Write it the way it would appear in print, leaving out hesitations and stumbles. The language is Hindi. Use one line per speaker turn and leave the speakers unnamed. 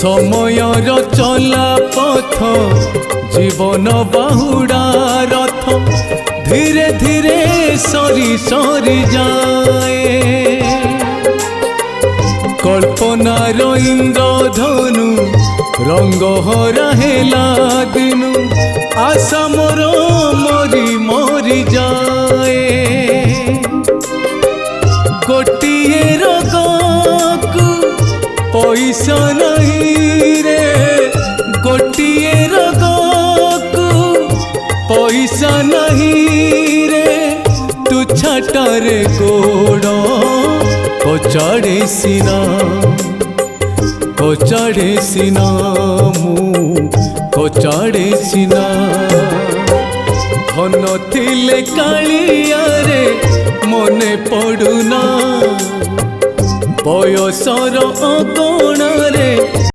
समयर चला पथ जीवन बाहुड़ा रथ धीरे धीरे सरी सरी जाए। कल्पनार इंद्रधनु रंग हरा हेला दिनु आशा मोर मरी मरी जाए। गोटिए रोगकु पैसा नहीं रे, गोटिए रोगकु पैसा नहीं रे, तू छाटारे गोड़ कचाड़े सीना कचाड़े सीना मु कचाड़े सीना। धन थिले कालिया रे मने पड़ुना बयसर अगण रे